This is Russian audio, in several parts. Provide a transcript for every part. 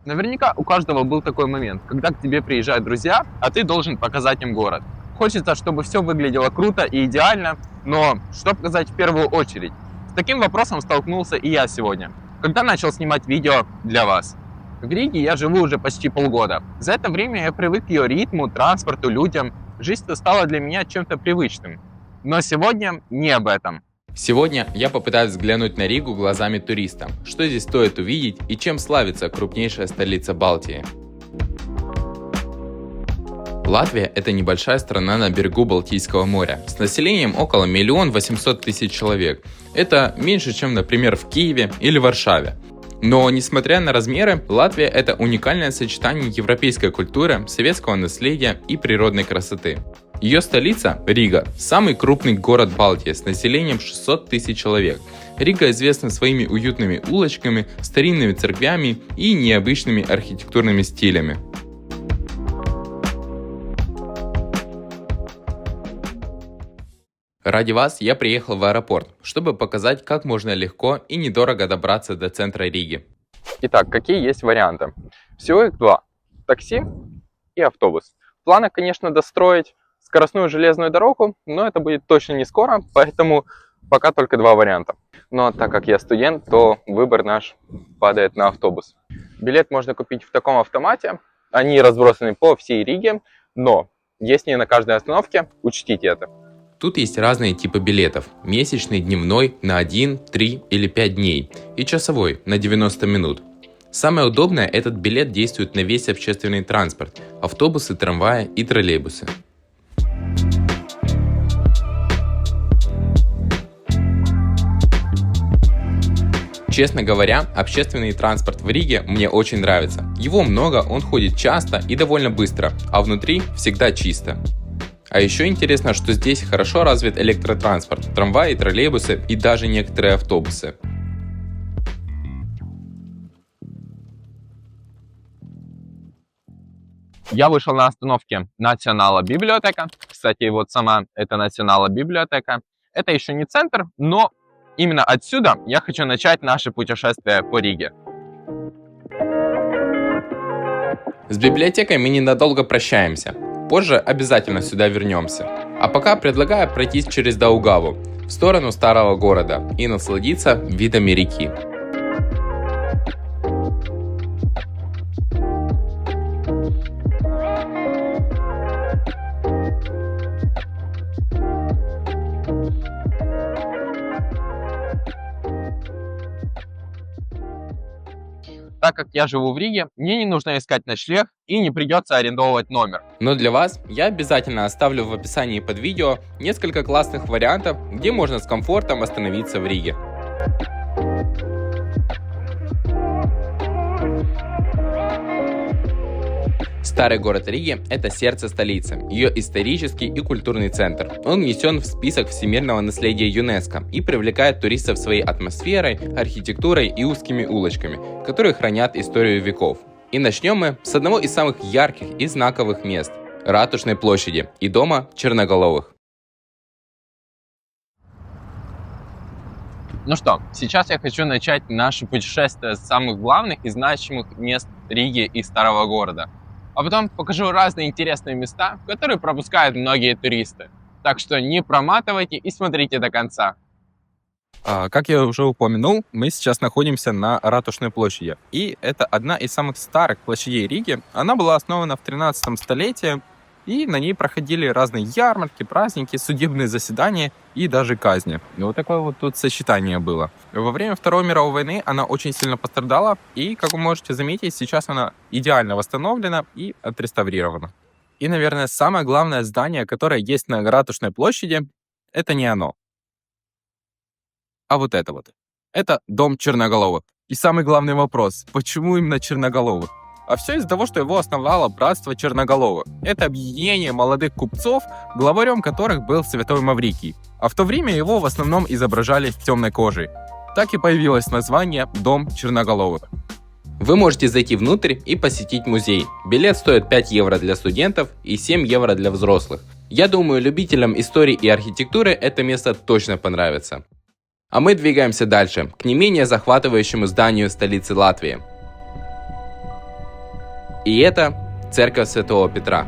Наверняка у каждого был такой момент, когда к тебе приезжают друзья, а ты должен показать им город. Хочется, чтобы все выглядело круто и идеально, но что показать в первую очередь? С таким вопросом столкнулся и я сегодня, когда начал снимать видео для вас. В Риге я живу уже почти полгода. За это время я привык к ее ритму, транспорту, людям. Жизнь стала для меня чем-то привычным. Но сегодня не об этом. Сегодня я попытаюсь взглянуть на Ригу глазами туриста, что здесь стоит увидеть и чем славится крупнейшая столица Балтии. Латвия – это небольшая страна на берегу Балтийского моря, с населением около 1 800 000 человек. Это меньше, чем, например, в Киеве или Варшаве. Но, несмотря на размеры, Латвия – это уникальное сочетание европейской культуры, советского наследия и природной красоты. Ее столица – Рига, самый крупный город Балтии с населением 600 000 человек. Рига известна своими уютными улочками, старинными церквями и необычными архитектурными стилями. Ради вас я приехал в аэропорт, чтобы показать, как можно легко и недорого добраться до центра Риги. Итак, какие есть варианты? Всего их два. Такси и автобус. В планах, конечно, достроить скоростную железную дорогу, но это будет точно не скоро, поэтому пока только два варианта. Но так как я студент, то выбор наш падает на автобус. Билет можно купить в таком автомате, они разбросаны по всей Риге, но есть не на каждой остановке, учтите это. Тут есть разные типы билетов. Месячный, дневной, на 1, 3 или 5 дней. И часовой, на 90 минут. Самое удобное, этот билет действует на весь общественный транспорт. Автобусы, трамваи и троллейбусы. Честно говоря, общественный транспорт в Риге мне очень нравится. Его много, он ходит часто и довольно быстро, а внутри всегда чисто. А еще интересно, что здесь хорошо развит электротранспорт, трамваи, троллейбусы и даже некоторые автобусы. Я вышел на остановке Национала библиотека. Кстати, вот сама эта Национала библиотека. Это еще не центр, но именно отсюда я хочу начать наше путешествие по Риге. С библиотекой мы ненадолго прощаемся. Позже обязательно сюда вернемся. А пока предлагаю пройтись через Даугаву, в сторону старого города, и насладиться видами реки. Так как я живу в Риге, мне не нужно искать ночлег и не придется арендовывать номер. Но для вас я обязательно оставлю в описании под видео несколько классных вариантов, где можно с комфортом остановиться в Риге. Старый город Риги – это сердце столицы, ее исторический и культурный центр. Он внесен в список всемирного наследия ЮНЕСКО и привлекает туристов своей атмосферой, архитектурой и узкими улочками, которые хранят историю веков. И начнем мы с одного из самых ярких и знаковых мест – Ратушной площади и дома Черноголовых. Ну что, сейчас я хочу начать наше путешествие с самых главных и значимых мест Риги и старого города. А потом покажу разные интересные места, которые пропускают многие туристы. Так что не проматывайте и смотрите до конца. Как я уже упомянул, мы сейчас находимся на Ратушной площади. И это одна из самых старых площадей Риги. Она была основана в 13 столетии, и на ней проходили разные ярмарки, праздники, судебные заседания и даже казни. И вот такое вот тут сочетание было. Во время Второй мировой войны она очень сильно пострадала, и, как вы можете заметить, сейчас она идеально восстановлена и отреставрирована. И, наверное, самое главное здание, которое есть на Ратушной площади, это не оно, а вот это вот. Это дом Черноголовых. И самый главный вопрос, почему именно Черноголовых? А все из-за того, что его основало братство Черноголовых. Это объединение молодых купцов, главарем которых был святой Маврикий. А в то время его в основном изображали с темной кожей. Так и появилось название «Дом Черноголовых». Вы можете зайти внутрь и посетить музей. Билет стоит 5 евро для студентов и 7 евро для взрослых. Я думаю, любителям истории и архитектуры это место точно понравится. А мы двигаемся дальше, к не менее захватывающему зданию столицы Латвии. И это церковь Святого Петра.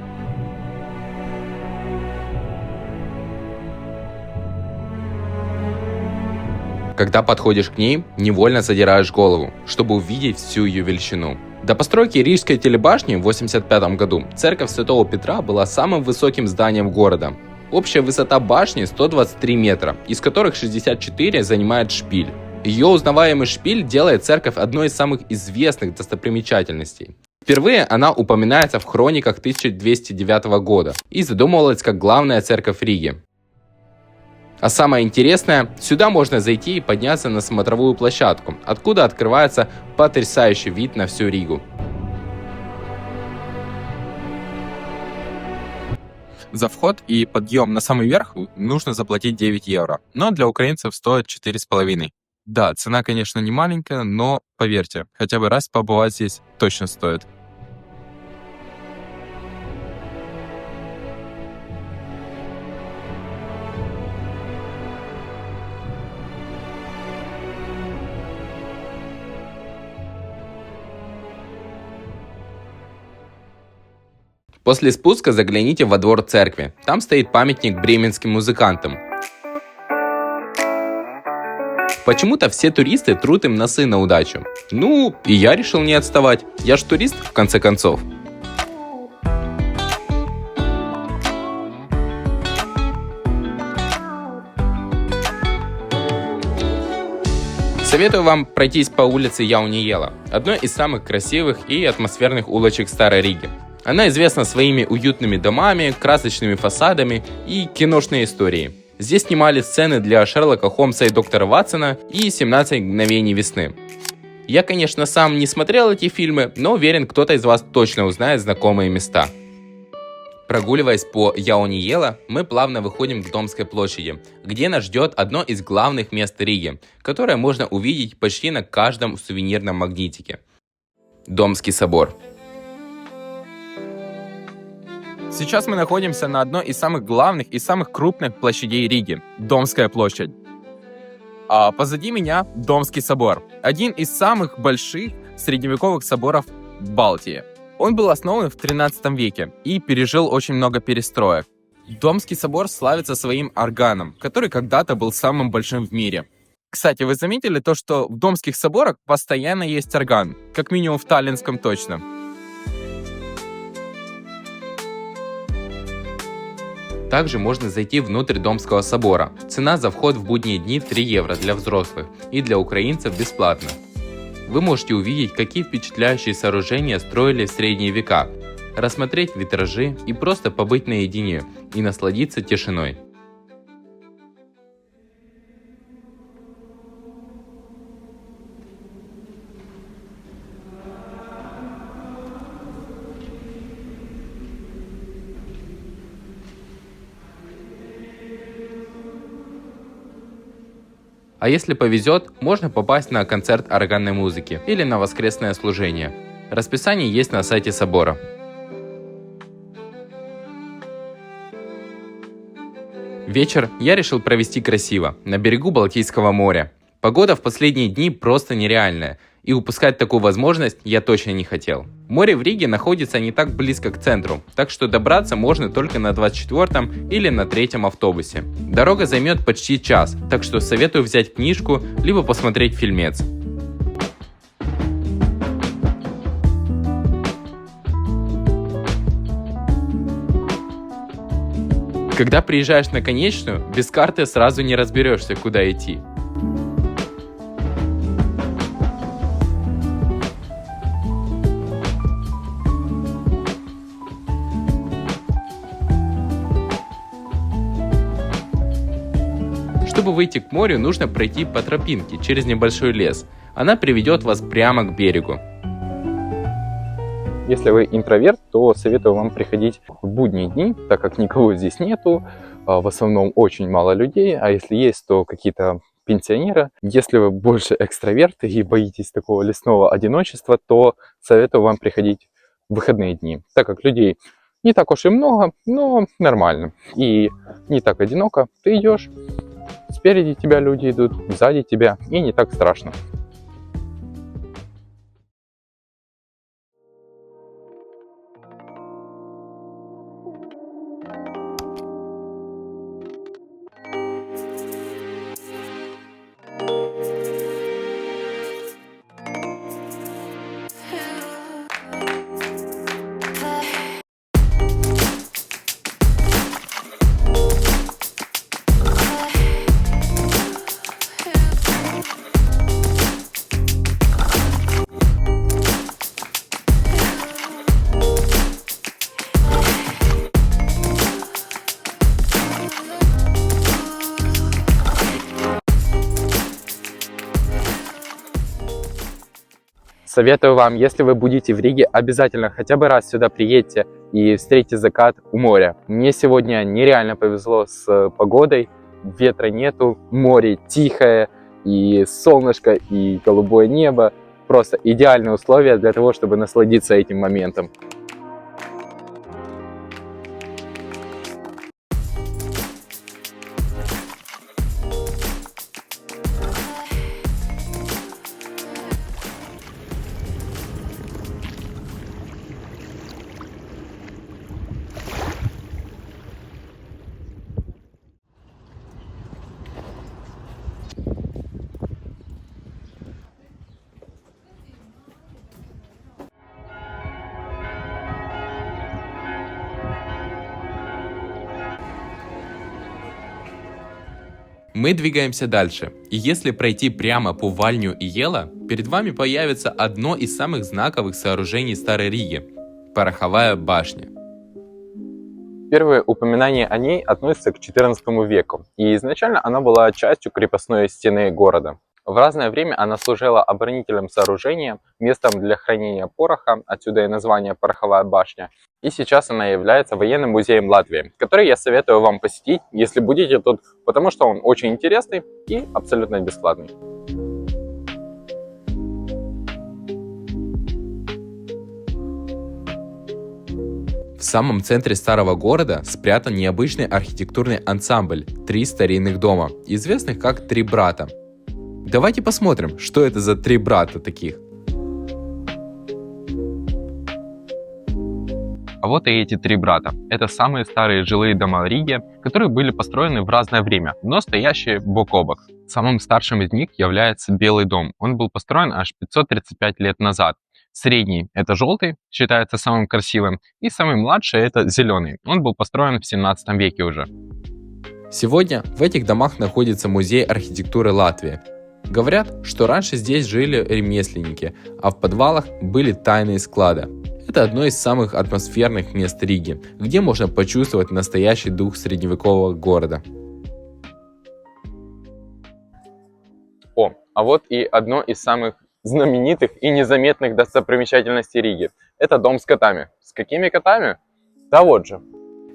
Когда подходишь к ней, невольно задираешь голову, чтобы увидеть всю ее величину. До постройки Рижской телебашни в 1985 году церковь Святого Петра была самым высоким зданием города. Общая высота башни 123 метра, из которых 64 занимает шпиль. Ее узнаваемый шпиль делает церковь одной из самых известных достопримечательностей. Впервые она упоминается в хрониках 1209 года и задумывалась как главная церковь Риги. А самое интересное, сюда можно зайти и подняться на смотровую площадку, откуда открывается потрясающий вид на всю Ригу. За вход и подъем на самый верх нужно заплатить 9 евро, но для украинцев стоит 4,5. Да, цена, конечно, не маленькая, но поверьте, хотя бы раз побывать здесь точно стоит. После спуска загляните во двор церкви. Там стоит памятник бременским музыкантам. Почему-то все туристы трут им носы на удачу. Ну, и я решил не отставать. Я ж турист, в конце концов. Советую вам пройтись по улице Яуниела, одной из самых красивых и атмосферных улочек Старой Риги. Она известна своими уютными домами, красочными фасадами и киношной историей. Здесь снимали сцены для Шерлока Холмса и доктора Ватсона и 17 мгновений весны. Я, конечно, сам не смотрел эти фильмы, но уверен, кто-то из вас точно узнает знакомые места. Прогуливаясь по Яуниела, мы плавно выходим к Домской площади, где нас ждет одно из главных мест Риги, которое можно увидеть почти на каждом сувенирном магнитике. Домский собор. Сейчас мы находимся на одной из самых главных и самых крупных площадей Риги – Домская площадь. А позади меня – Домский собор, один из самых больших средневековых соборов Балтии. Он был основан в 13 веке и пережил очень много перестроек. Домский собор славится своим органом, который когда-то был самым большим в мире. Кстати, вы заметили то, что в домских соборах постоянно есть орган, как минимум в Таллинском точно. Также можно зайти внутрь Домского собора. Цена за вход в будние дни 3 евро для взрослых и для украинцев бесплатно. Вы можете увидеть, какие впечатляющие сооружения строили в средние века, рассмотреть витражи и просто побыть наедине и насладиться тишиной. А если повезет, можно попасть на концерт органной музыки или на воскресное служение. Расписание есть на сайте собора. Вечер я решил провести красиво, на берегу Балтийского моря. Погода в последние дни просто нереальная, и упускать такую возможность я точно не хотел. Море в Риге находится не так близко к центру, так что добраться можно только на 24-м или на 3-м автобусе. Дорога займет почти час, так что советую взять книжку, либо посмотреть фильмец. Когда приезжаешь на конечную, без карты сразу не разберешься, куда идти. Чтобы выйти к морю, нужно пройти по тропинке через небольшой лес. Она приведет вас прямо к берегу. Если вы интроверт, то советую вам приходить в будние дни, так как никого здесь нету, в основном очень мало людей, а если есть, то какие-то пенсионеры. Если вы больше экстраверты и боитесь такого лесного одиночества, то советую вам приходить в выходные дни, так как людей не так уж и много, но нормально. И не так одиноко, ты идешь, спереди тебя люди идут, сзади тебя, и не так страшно. Советую вам, если вы будете в Риге, обязательно хотя бы раз сюда приедьте и встретите закат у моря. Мне сегодня нереально повезло с погодой, ветра нету, море тихое, и солнышко, и голубое небо. Просто идеальные условия для того, чтобы насладиться этим моментом. Мы двигаемся дальше, и если пройти прямо по Вальню и Ела, перед вами появится одно из самых знаковых сооружений Старой Риги – Пороховая башня. Первые упоминания о ней относятся к XIV веку, и изначально она была частью крепостной стены города. В разное время она служила оборонительным сооружением, местом для хранения пороха, отсюда и название Пороховая башня. И сейчас она является военным музеем Латвии, который я советую вам посетить, если будете тут, потому что он очень интересный и абсолютно бесплатный. В самом центре старого города спрятан необычный архитектурный ансамбль «Три старинных дома», известных как «Три брата». Давайте посмотрим, что это за три брата таких. А вот и эти три брата. Это самые старые жилые дома Риги, которые были построены в разное время, но стоящие бок о бок. Самым старшим из них является Белый дом. Он был построен аж 535 лет назад. Средний – это желтый, считается самым красивым, и самый младший – это зеленый. Он был построен в 17 веке уже. Сегодня в этих домах находится музей архитектуры Латвии. Говорят, что раньше здесь жили ремесленники, а в подвалах были тайные склады. Это одно из самых атмосферных мест Риги, где можно почувствовать настоящий дух средневекового города. О, а вот и одно из самых знаменитых и незаметных достопримечательностей Риги. Это дом с котами. С какими котами? Да вот же.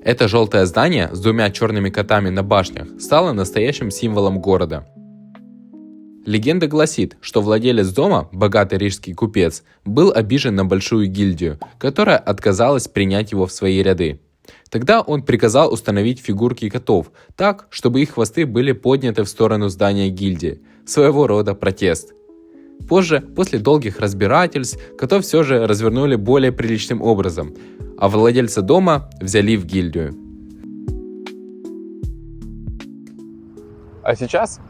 Это желтое здание с двумя черными котами на башнях стало настоящим символом города. Легенда гласит, что владелец дома, богатый рижский купец, был обижен на большую гильдию, которая отказалась принять его в свои ряды. Тогда он приказал установить фигурки котов так, чтобы их хвосты были подняты в сторону здания гильдии, своего рода протест. Позже, после долгих разбирательств, котов все же развернули более приличным образом, а владельца дома взяли в гильдию. А сейчас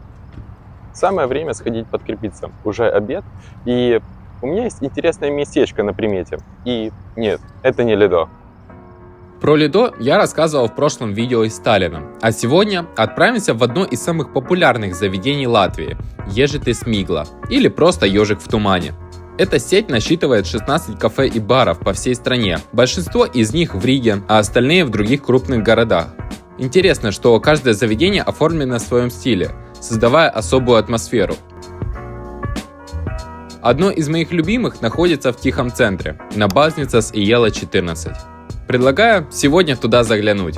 самое время сходить подкрепиться. Уже обед, и у меня есть интересное местечко на примете. И нет, это не Лидо. Про Лидо я рассказывал в прошлом видео из Таллина, а сегодня отправимся в одно из самых популярных заведений Латвии – Ежити Смигла, или просто Ежик в тумане. Эта сеть насчитывает 16 кафе и баров по всей стране, большинство из них в Риге, а остальные в других крупных городах. Интересно, что каждое заведение оформлено в своем стиле, создавая особую атмосферу. Одно из моих любимых находится в Тихом центре, на Базницас и Ела 14. Предлагаю сегодня туда заглянуть.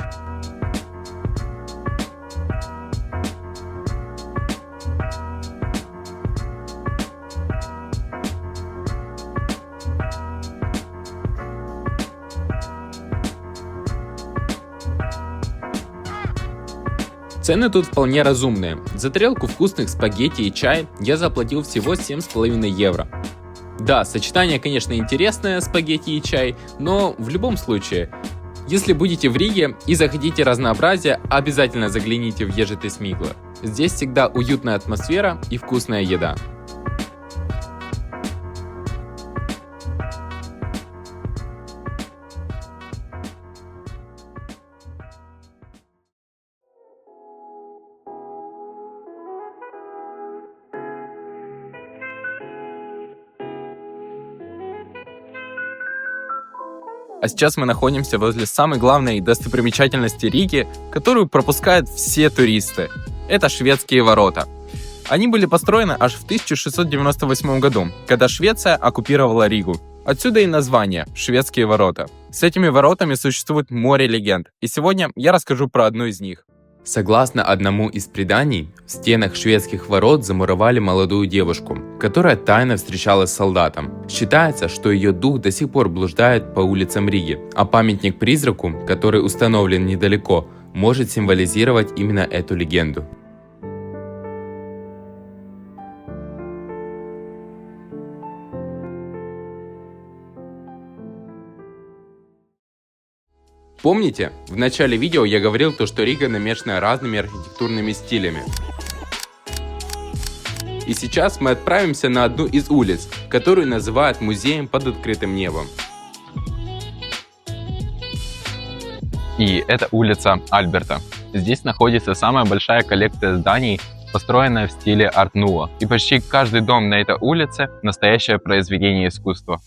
Цены тут вполне разумные. За тарелку вкусных спагетти и чай я заплатил всего 7,5 евро. Да, сочетание, конечно, интересное, спагетти и чай, но в любом случае, если будете в Риге и захотите разнообразия, обязательно загляните в Ежити Смигла. Здесь всегда уютная атмосфера и вкусная еда. А сейчас мы находимся возле самой главной достопримечательности Риги, которую пропускают все туристы. Это шведские ворота. Они были построены аж в 1698 году, когда Швеция оккупировала Ригу. Отсюда и название «Шведские ворота». С этими воротами существует море легенд, и сегодня я расскажу про одну из них. Согласно одному из преданий, в стенах шведских ворот замуровали молодую девушку, которая тайно встречалась с солдатом. Считается, что ее дух до сих пор блуждает по улицам Риги, а памятник призраку, который установлен недалеко, может символизировать именно эту легенду. Помните, в начале видео я говорил то, что Рига намешана разными архитектурными стилями. И сейчас мы отправимся на одну из улиц, которую называют музеем под открытым небом. И это улица Альберта. Здесь находится самая большая коллекция зданий, построенная в стиле арт-нуво. И почти каждый дом на этой улице – настоящее произведение искусства.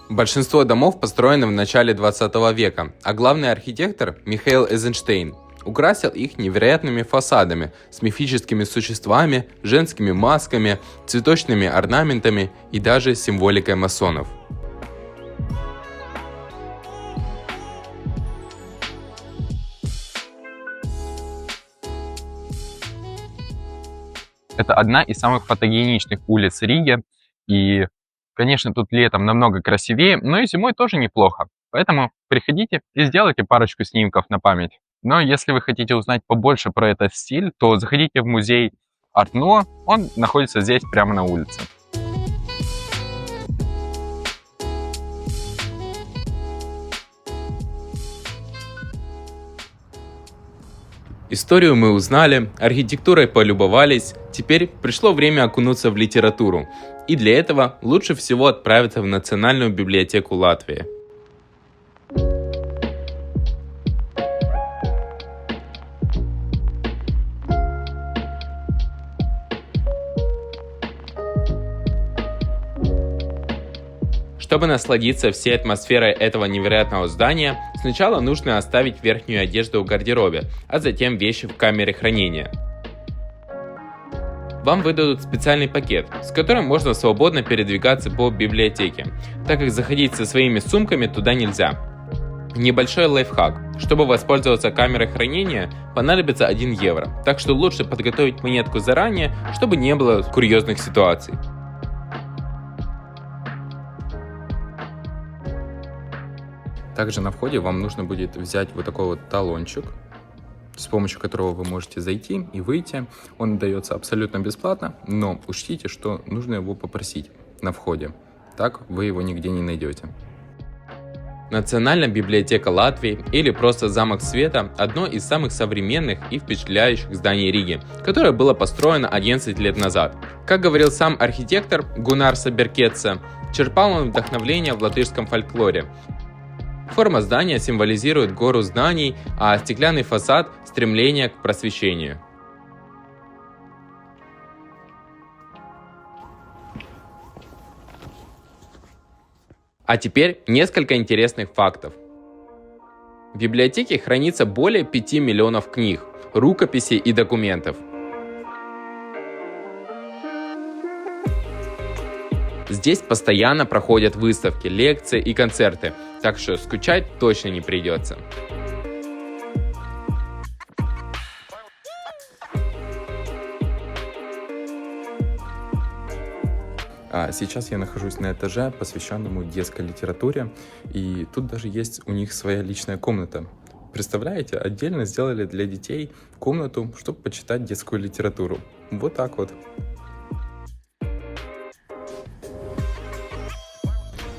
Большинство домов построены в начале 20 века, а главный архитектор Михаил Эйзенштейн украсил их невероятными фасадами с мифическими существами, женскими масками, цветочными орнаментами и даже символикой масонов. Это одна из самых фотогеничных улиц Риги, и, конечно, тут летом намного красивее, но и зимой тоже неплохо. Поэтому приходите и сделайте парочку снимков на память. Но если вы хотите узнать побольше про этот стиль, то заходите в музей Арт-Нуво, он находится здесь прямо на улице. Историю мы узнали, архитектурой полюбовались, теперь пришло время окунуться в литературу. И для этого лучше всего отправиться в Национальную библиотеку Латвии. Чтобы насладиться всей атмосферой этого невероятного здания, сначала нужно оставить верхнюю одежду в гардеробе, а затем вещи в камере хранения. Вам выдадут специальный пакет, с которым можно свободно передвигаться по библиотеке, так как заходить со своими сумками туда нельзя. Небольшой лайфхак. Чтобы воспользоваться камерой хранения, понадобится 1 евро, так что лучше подготовить монетку заранее, чтобы не было курьезных ситуаций. Также на входе вам нужно будет взять вот такой вот талончик, с помощью которого вы можете зайти и выйти. Он дается абсолютно бесплатно, но учтите, что нужно его попросить на входе. Так вы его нигде не найдете. Национальная библиотека Латвии или просто Замок Света – одно из самых современных и впечатляющих зданий Риги, которое было построено 11 лет назад. Как говорил сам архитектор Гуннар Саберкетсе, черпал он вдохновение в латышском фольклоре. Форма здания символизирует гору знаний, а стеклянный фасад – стремление к просвещению. А теперь несколько интересных фактов. В библиотеке хранится более 5 миллионов книг, рукописей и документов. Здесь постоянно проходят выставки, лекции и концерты, так что скучать точно не придется. Сейчас я нахожусь на этаже, посвященному детской литературе, и тут даже есть у них своя личная комната. Представляете, отдельно сделали для детей комнату, чтобы почитать детскую литературу. Вот так вот.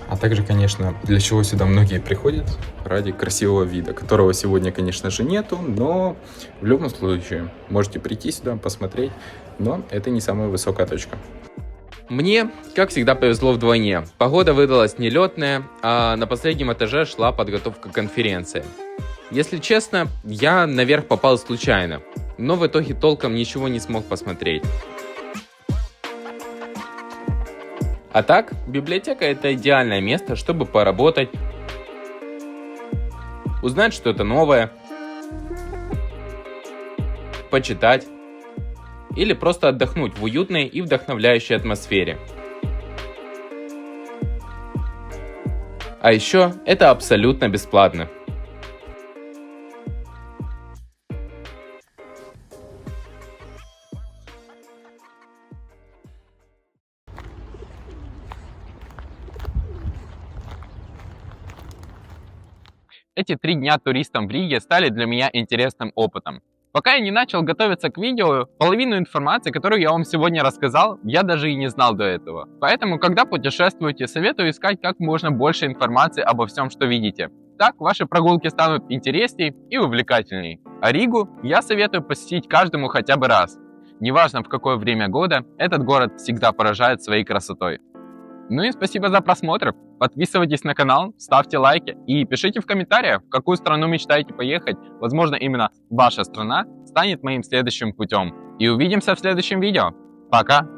А также, конечно, для чего сюда многие приходят? Ради красивого вида, которого сегодня, конечно же, нету, но в любом случае можете прийти сюда, посмотреть, но это не самая высокая точка. Мне, как всегда, повезло вдвойне. Погода выдалась нелетная, а на последнем этаже шла подготовка к конференции. Если честно, я наверх попал случайно, но в итоге толком ничего не смог посмотреть. А так, библиотека – это идеальное место, чтобы поработать, узнать что-то новое, почитать или просто отдохнуть в уютной и вдохновляющей атмосфере. А еще это абсолютно бесплатно. Эти 3 дня туристом в Риге стали для меня интересным опытом. Пока я не начал готовиться к видео, половину информации, которую я вам сегодня рассказал, я даже и не знал до этого. Поэтому, когда путешествуете, советую искать как можно больше информации обо всем, что видите. Так ваши прогулки станут интересней и увлекательней. А Ригу я советую посетить каждому хотя бы раз. Неважно в какое время года, этот город всегда поражает своей красотой. Ну и спасибо за просмотр. Подписывайтесь на канал, ставьте лайки и пишите в комментариях, в какую страну мечтаете поехать. Возможно, именно ваша страна станет моим следующим путем. И увидимся в следующем видео. Пока!